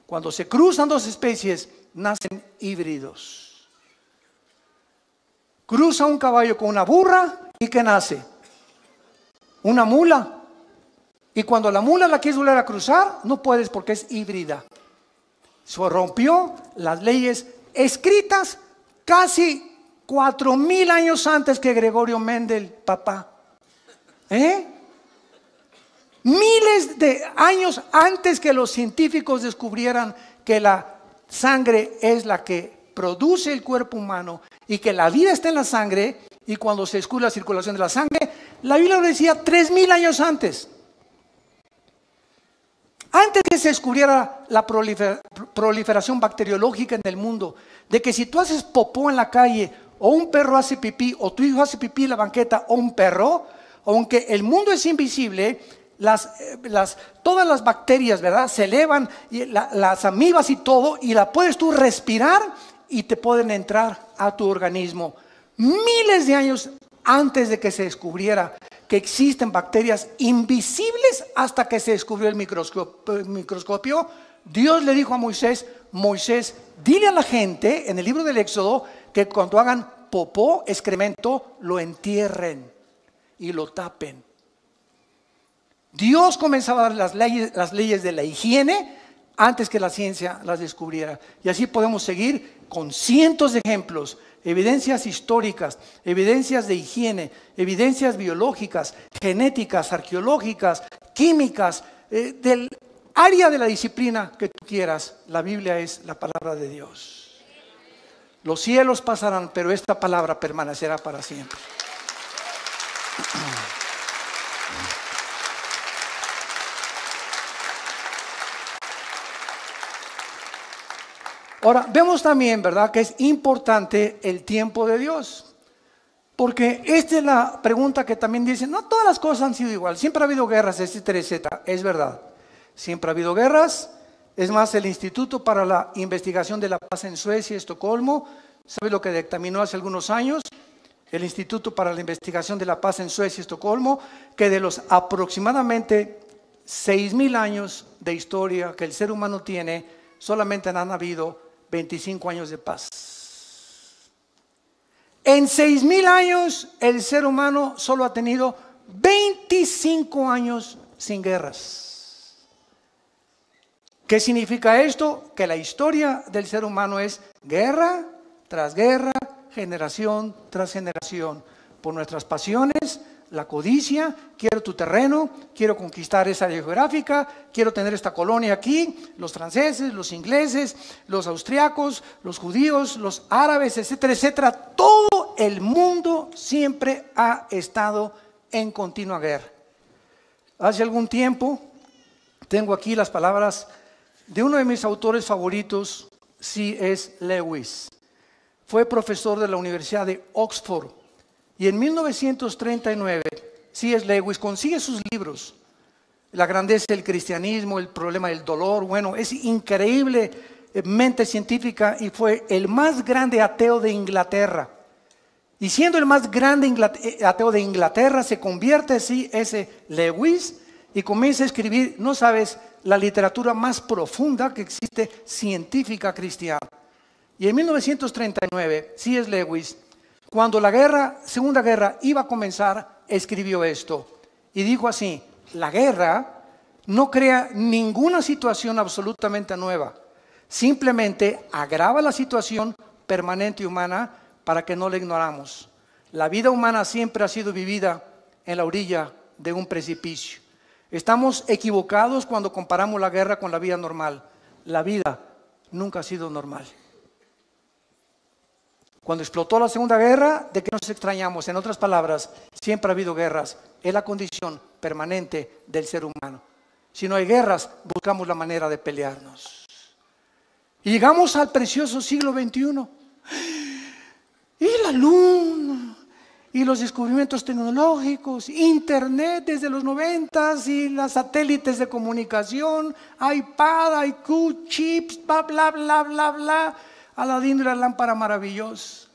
Cuando se cruzan dos especies, nacen híbridos. Cruza un caballo con una burra y ¿qué nace? Una mula. Y cuando la mula la quieres volver a cruzar, no puedes porque es híbrida. Se rompió las leyes escritas casi 4000 años antes que Gregorio Mendel, papá. Miles de años antes que los científicos descubrieran que la sangre es la que produce el cuerpo humano y que la vida está en la sangre, y cuando se descubre la circulación de la sangre, la Biblia lo decía 3000 años antes. Antes que se descubriera la proliferación bacteriológica en el mundo, de que si tú haces popó en la calle, o un perro hace pipí, o tu hijo hace pipí en la banqueta, o un perro, aunque el mundo es invisible, todas las bacterias, ¿verdad?, se elevan, y las amibas y todo, y la puedes tú respirar y te pueden entrar a tu organismo. Miles de años antes de que se descubriera que existen bacterias invisibles, hasta que se descubrió el microscopio, Dios le dijo a Moisés: Moisés, dile a la gente en el libro del Éxodo que cuando hagan popó, excremento, lo entierren y lo tapen. Dios comenzaba a dar las leyes de la higiene antes que la ciencia las descubriera. Y así podemos seguir con cientos de ejemplos, evidencias históricas, evidencias de higiene, evidencias biológicas, genéticas, arqueológicas, químicas, del área de la disciplina que tú quieras. La Biblia es la palabra de Dios. Los cielos pasarán, pero esta palabra permanecerá para siempre. Ahora, vemos también, ¿verdad?, que es importante el tiempo de Dios. Porque esta es la pregunta que también dicen, no todas las cosas han sido igual, siempre ha habido guerras, etcétera, etcétera. Es verdad, siempre ha habido guerras. Es más, el Instituto para la Investigación de la Paz en Suecia, Estocolmo, ¿sabe lo que dictaminó hace algunos años? El Instituto para la Investigación de la Paz en Suecia, Estocolmo, que de los aproximadamente 6,000 años de historia que el ser humano tiene, solamente han habido 25 años de paz. En 6,000 años el ser humano solo ha tenido 25 años sin guerras. ¿Qué significa esto? Que la historia del ser humano es guerra tras guerra, generación tras generación, por nuestras pasiones, la codicia. Quiero tu terreno, quiero conquistar esa área geográfica, quiero tener esta colonia aquí. Los franceses, los ingleses, los austriacos, los judíos, los árabes, etcétera, etcétera. Todo el mundo siempre ha estado en continua guerra. Hace algún tiempo, tengo aquí las palabras de uno de mis autores favoritos, C.S. Lewis. Fue profesor de la Universidad de Oxford. Y en 1939, C.S. Lewis consigue sus libros, La grandeza del cristianismo, El problema del dolor. Bueno, es increíblemente científica y fue el más grande ateo de Inglaterra. Y siendo el más grande ateo de Inglaterra, se convierte C.S. Lewis y comienza a escribir, no sabes, la literatura más profunda que existe científica cristiana. Y en 1939, C.S. Lewis, cuando la Segunda Guerra iba a comenzar, escribió esto. Y dijo así: la guerra no crea ninguna situación absolutamente nueva. Simplemente agrava la situación permanente humana para que no la ignoramos. La vida humana siempre ha sido vivida en la orilla de un precipicio. Estamos equivocados cuando comparamos la guerra con la vida normal. La vida nunca ha sido normal. Cuando explotó la Segunda Guerra, ¿de qué nos extrañamos? En otras palabras, siempre ha habido guerras. Es la condición permanente del ser humano. Si no hay guerras, buscamos la manera de pelearnos. Y llegamos al precioso siglo XXI. Y la luna, y los descubrimientos tecnológicos, Internet desde los 90s, y los satélites de comunicación, iPad, IQ, chips, bla, bla, bla, bla, bla. Aladín y la lámpara maravillosa.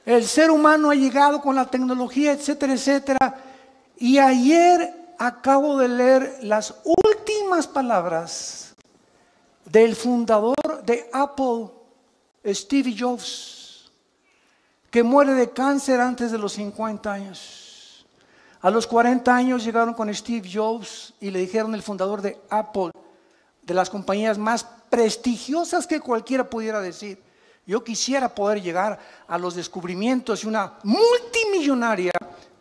El ser humano ha llegado con la tecnología, etcétera, etcétera. Y ayer acabo de leer las últimas palabras del fundador de Apple, Steve Jobs, que muere de cáncer antes de los 50 años. A los 40 años llegaron con Steve Jobs y le dijeron, el fundador de Apple, de las compañías más prestigiosas que cualquiera pudiera decir: yo quisiera poder llegar a los descubrimientos y una multimillonaria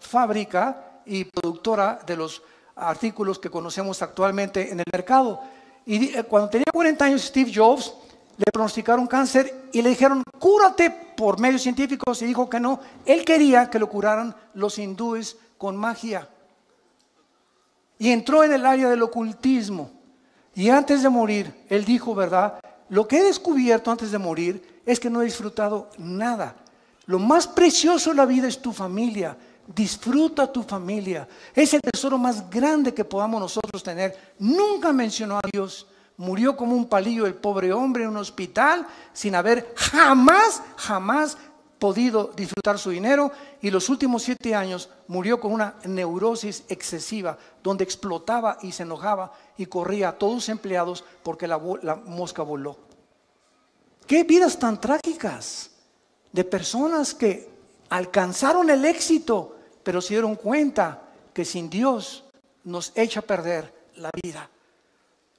fábrica y productora de los artículos que conocemos actualmente en el mercado. Y cuando tenía 40 años, Steve Jobs le pronosticaron cáncer y le dijeron, cúrate por medios científicos, y dijo que no. Él quería que lo curaran los hindúes con magia. Y entró en el área del ocultismo. Y antes de morir, él dijo, ¿verdad? Lo que he descubierto antes de morir es que no he disfrutado nada. Lo más precioso de la vida es tu familia. Disfruta tu familia. Es el tesoro más grande que podamos nosotros tener. Nunca mencionó a Dios. Murió como un palillo el pobre hombre en un hospital sin haber jamás podido disfrutar su dinero, y los últimos 7 años murió con una neurosis excesiva donde explotaba y se enojaba y corría a todos sus empleados porque la mosca voló. Qué vidas tan trágicas de personas que alcanzaron el éxito, pero se dieron cuenta que sin Dios nos echa a perder la vida.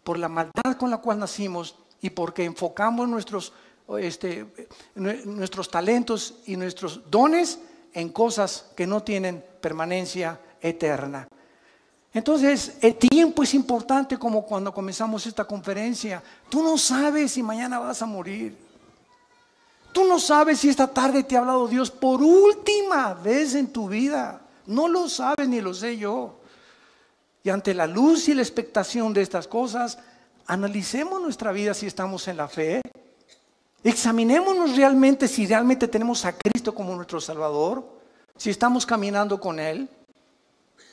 por la maldad con la cual nacimos y porque enfocamos nuestros talentos y nuestros dones en cosas que no tienen permanencia eterna. Entonces, el tiempo es importante, como cuando comenzamos esta conferencia. Tú no sabes si mañana vas a morir. Tú no sabes si esta tarde te ha hablado Dios por última vez en tu vida. No lo sabes ni lo sé yo. Y ante la luz y la expectación de estas cosas, analicemos nuestra vida si estamos en la fe. Examinémonos realmente si realmente tenemos a Cristo como nuestro Salvador, si estamos caminando con Él.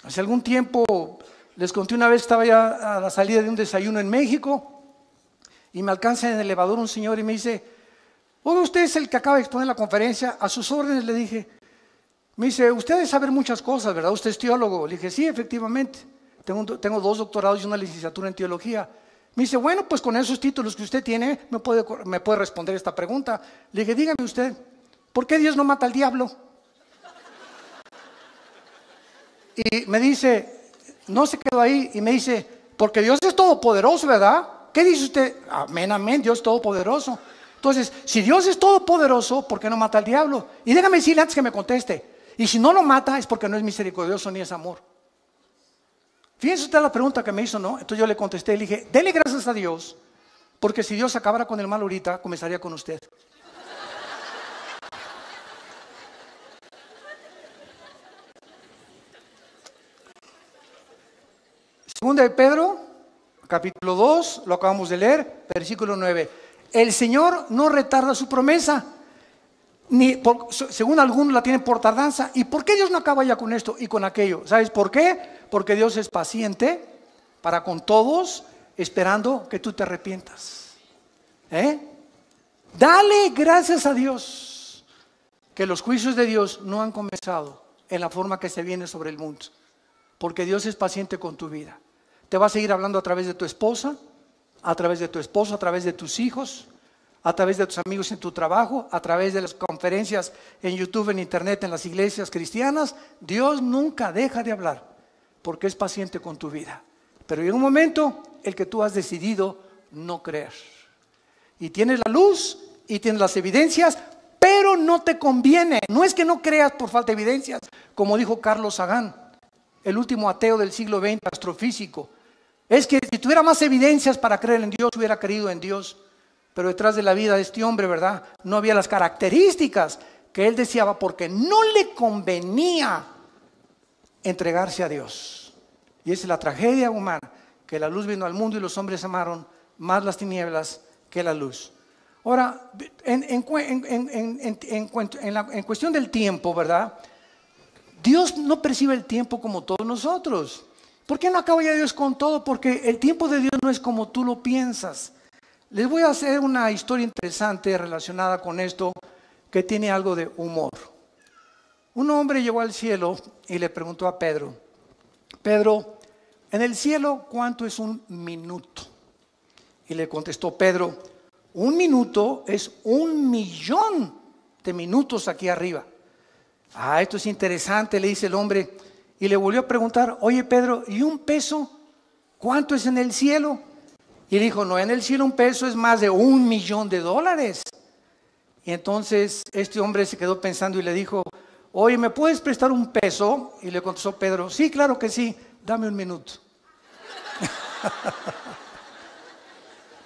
Hace algún tiempo les conté una vez que estaba ya a la salida de un desayuno en México y me alcanza en el elevador un señor y me dice: oiga, usted es el que acaba de exponer la conferencia, a sus órdenes. Le dije. Me dice: usted debe saber muchas cosas, ¿verdad? Usted es teólogo. Le dije: sí, efectivamente, tengo 2 doctorados y una licenciatura en teología. Me dice: bueno, pues con esos títulos que usted tiene me puede responder esta pregunta. Le dije: dígame usted, ¿por qué Dios no mata al diablo? Y me dice, no se quedó ahí, y me dice: porque Dios es todopoderoso, ¿verdad? ¿Qué dice usted? Amén, amén, Dios es todopoderoso. Entonces, si Dios es todopoderoso, ¿por qué no mata al diablo? Y déjame decirle antes que me conteste, y si no lo mata es porque no es misericordioso ni es amor. Fíjense usted la pregunta que me hizo, ¿no? Entonces yo le contesté, le dije: dele gracias a Dios, porque si Dios acabara con el mal ahorita, comenzaría con usted. Segunda de Pedro, capítulo 2, lo acabamos de leer, versículo 9. El Señor no retarda su promesa, según algunos la tienen por tardanza. ¿Y por qué Dios no acaba ya con esto y con aquello? ¿Sabes por qué? Porque Dios es paciente para con todos, esperando que tú te arrepientas. Dale gracias a Dios que los juicios de Dios no han comenzado en la forma que se viene sobre el mundo, porque Dios es paciente con tu vida. Te va a seguir hablando a través de tu esposa, a través de tu esposo, a través de tus hijos, a través de tus amigos en tu trabajo, a través de las conferencias en YouTube, en internet, en las iglesias cristianas. Dios nunca deja de hablar porque es paciente con tu vida. Pero llega un momento el que tú has decidido no creer. Y tienes la luz y tienes las evidencias, pero no te conviene. No es que no creas por falta de evidencias, como dijo Carlos Sagan, el último ateo del siglo XX, astrofísico. Es que si tuviera más evidencias para creer en Dios, hubiera creído en Dios. Pero detrás de la vida de este hombre, ¿verdad?, no había las características que él deseaba, porque no le convenía entregarse a Dios. Y esa es la tragedia humana, que la luz vino al mundo y los hombres amaron más las tinieblas que la luz. Ahora, en cuestión del tiempo, ¿verdad?, Dios no percibe el tiempo como todos nosotros. ¿Por qué no acaba ya Dios con todo? Porque el tiempo de Dios no es como tú lo piensas. Les voy a hacer una historia interesante relacionada con esto, que tiene algo de humor. Un hombre llegó al cielo y le preguntó a Pedro: Pedro, en el cielo, ¿cuánto es un minuto? Y le contestó Pedro: un minuto es 1.000.000 de minutos aquí arriba. Esto es interesante, le dice el hombre, y le volvió a preguntar: oye Pedro, ¿y un peso? ¿Cuánto es en el cielo? Y le dijo: no, en el cielo un peso es más de $1.000.000. Y entonces este hombre se quedó pensando y le dijo: oye, ¿me puedes prestar un peso? Y le contestó Pedro: sí, claro que sí, dame un minuto.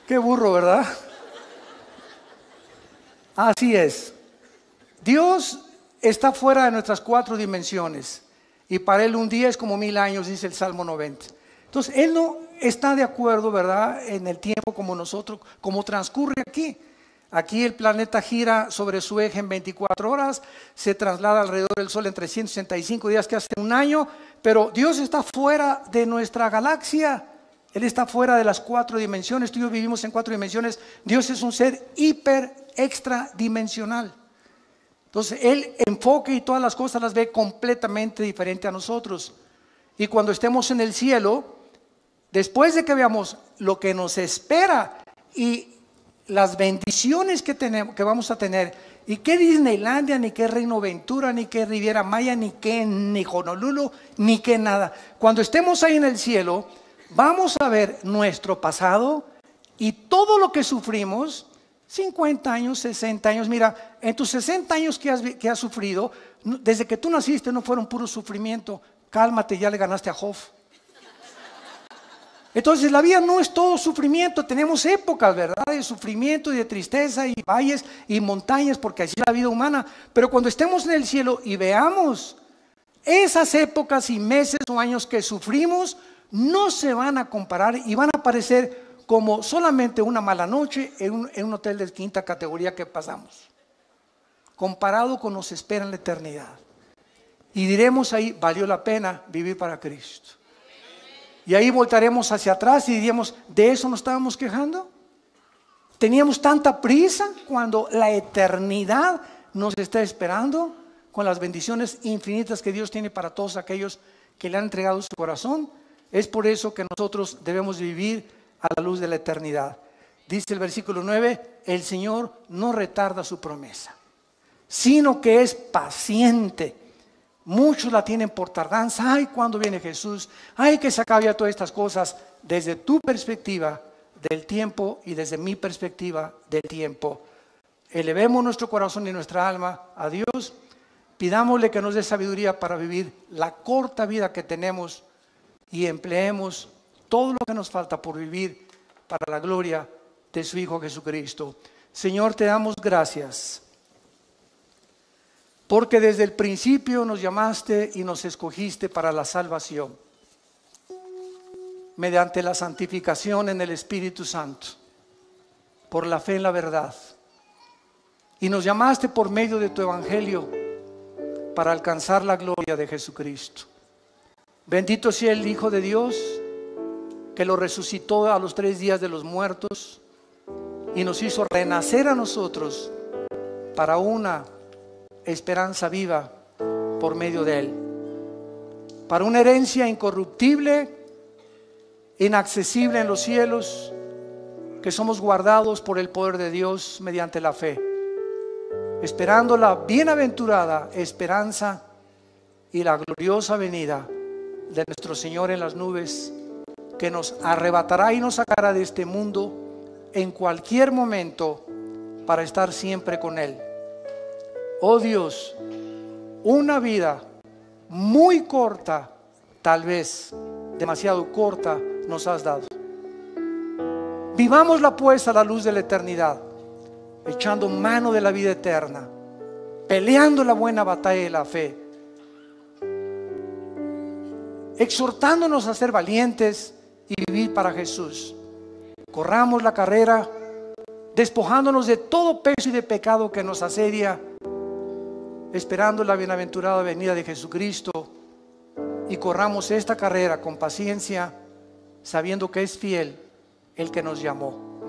Qué burro, ¿verdad? Así es. Dios está fuera de nuestras 4 dimensiones y para Él un día es como 1000 años, dice el Salmo 90. Entonces Él no está de acuerdo, ¿verdad?, en el tiempo como nosotros, como transcurre aquí. Aquí el planeta gira sobre su eje en 24 horas, se traslada alrededor del Sol en 365 días, que hace un año, pero Dios está fuera de nuestra galaxia. Él está fuera de las 4 dimensiones. Tú y yo vivimos en 4 dimensiones. Dios es un ser extradimensional. Entonces Él enfoca y todas las cosas las ve completamente diferente a nosotros. Y cuando estemos en el cielo, después de que veamos lo que nos espera y las bendiciones que vamos a tener, y qué Disneylandia, ni qué Reino Ventura, ni qué Riviera Maya, ni Honolulu, ni qué nada. Cuando estemos ahí en el cielo, vamos a ver nuestro pasado y todo lo que sufrimos, 50 años, 60 años. Mira, en tus 60 años que has sufrido, desde que tú naciste no fueron puro sufrimiento. Cálmate, ya le ganaste a Job. Entonces la vida no es todo sufrimiento, tenemos épocas, ¿verdad? De sufrimiento y de tristeza y valles y montañas, porque así es la vida humana. Pero cuando estemos en el cielo y veamos esas épocas y meses o años que sufrimos, no se van a comparar y van a parecer como solamente una mala noche en un hotel de quinta categoría que pasamos, comparado con nos espera en la eternidad. Y diremos ahí, valió la pena vivir para Cristo. Y ahí voltaremos hacia atrás y diríamos, ¿de eso nos estábamos quejando? ¿Teníamos tanta prisa cuando la eternidad nos está esperando con las bendiciones infinitas que Dios tiene para todos aquellos que le han entregado su corazón? Es por eso que nosotros debemos vivir a la luz de la eternidad. Dice el versículo 9, el Señor no retarda su promesa, sino que es paciente. Muchos la tienen por tardanza. Ay, ¿cuándo viene Jesús? Ay, que se acabe todas estas cosas. Desde tu perspectiva del tiempo y desde mi perspectiva del tiempo, elevemos nuestro corazón y nuestra alma a Dios. Pidámosle que nos dé sabiduría para vivir la corta vida que tenemos y empleemos todo lo que nos falta por vivir para la gloria de su Hijo Jesucristo. Señor, te damos gracias, porque desde el principio nos llamaste y nos escogiste para la salvación, mediante la santificación en el Espíritu Santo, por la fe en la verdad. Y nos llamaste por medio de tu Evangelio para alcanzar la gloria de Jesucristo. Bendito sea el Hijo de Dios, que lo resucitó a los 3 días de los muertos y nos hizo renacer a nosotros para una esperanza viva por medio de Él, para una herencia incorruptible, inaccesible en los cielos, que somos guardados por el poder de Dios mediante la fe, esperando la bienaventurada esperanza y la gloriosa venida de nuestro Señor en las nubes, que nos arrebatará y nos sacará de este mundo en cualquier momento para estar siempre con Él. Oh Dios, una vida muy corta, tal vez demasiado corta, nos has dado. Vivámosla pues a la luz de la eternidad, echando mano de la vida eterna, peleando la buena batalla de la fe, exhortándonos a ser valientes y vivir para Jesús. Corramos la carrera, despojándonos de todo peso y de pecado que nos asedia, esperando la bienaventurada venida de Jesucristo, y corramos esta carrera con paciencia, sabiendo que es fiel el que nos llamó.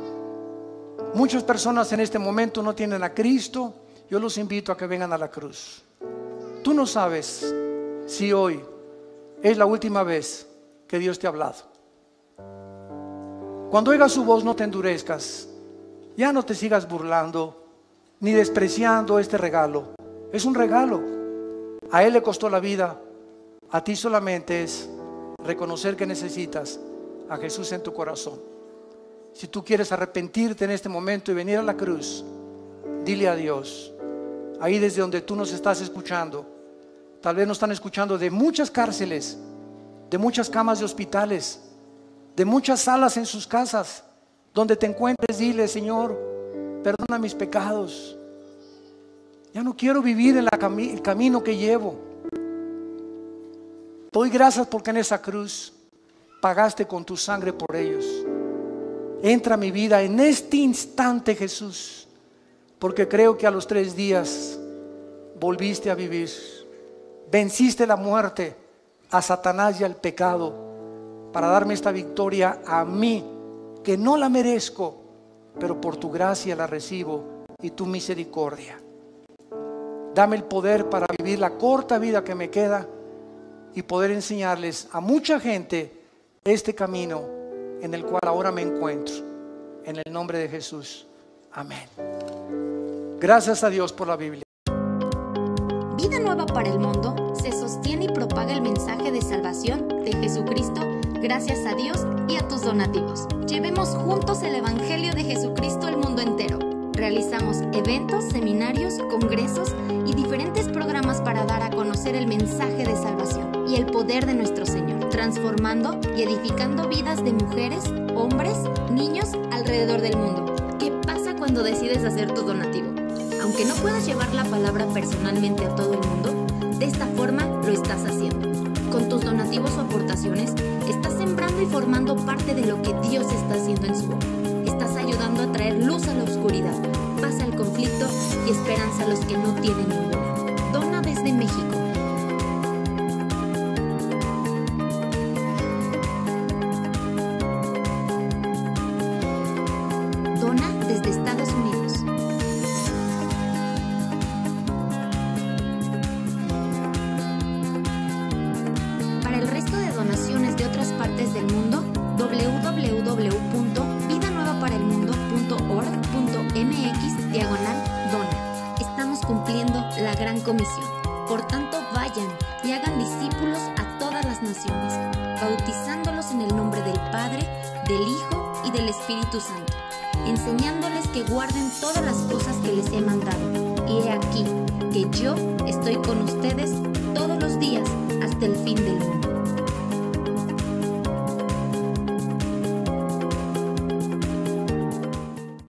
Muchas personas en este momento no tienen a Cristo. Yo los invito a que vengan a la cruz. Tú no sabes si hoy es la última vez que Dios te ha hablado. Cuando oigas su voz, no te endurezcas. Ya no te sigas burlando ni despreciando este regalo. Es un regalo. A Él le costó la vida. A ti solamente es reconocer que necesitas a Jesús en tu corazón. Si tú quieres arrepentirte en este momento y venir a la cruz, dile a Dios. Ahí desde donde tú nos estás escuchando, tal vez nos están escuchando de muchas cárceles, de muchas camas de hospitales, de muchas salas en sus casas. Donde te encuentres, dile: Señor, perdona mis pecados. Ya no quiero vivir en el camino que llevo. Doy gracias porque en esa cruz pagaste con tu sangre por ellos. Entra a mi vida en este instante, Jesús, porque creo que a los 3 días volviste a vivir. Venciste la muerte, a Satanás y al pecado, para darme esta victoria a mí, que no la merezco, pero por tu gracia la recibo y tu misericordia. Dame el poder para vivir la corta vida que me queda y poder enseñarles a mucha gente este camino en el cual ahora me encuentro. En el nombre de Jesús. Amén. Gracias a Dios por la Biblia. Vida Nueva para el Mundo se sostiene y propaga el mensaje de salvación de Jesucristo gracias a Dios y a tus donativos. Llevemos juntos el Evangelio de Jesucristo al mundo entero. Realizamos eventos, seminarios, congresos y diferentes programas para dar a conocer el mensaje de salvación y el poder de nuestro Señor, transformando y edificando vidas de mujeres, hombres, niños alrededor del mundo. ¿Qué pasa cuando decides hacer tu donativo? Aunque no puedas llevar la palabra personalmente a todo el mundo, de esta forma lo estás haciendo. Con tus donativos o aportaciones, estás sembrando y formando parte de lo que Dios está haciendo en su obra. Estás ayudando a traer luz a la oscuridad, paz al conflicto y esperanza a los que no tienen ninguna. Dona desde México. Dona desde Estados Unidos. Para el resto de donaciones de otras partes del mundo, www.vidanuevaparaelmundo.org.mx/dona. Estamos cumpliendo la gran comisión. Por tanto, vayan y hagan discípulos a todas las naciones, bautizándolos en el nombre del Padre, del Hijo y del Espíritu Santo, enseñándoles que guarden todas las cosas que les he mandado. Y he aquí que yo estoy con ustedes todos los días hasta el fin del mundo.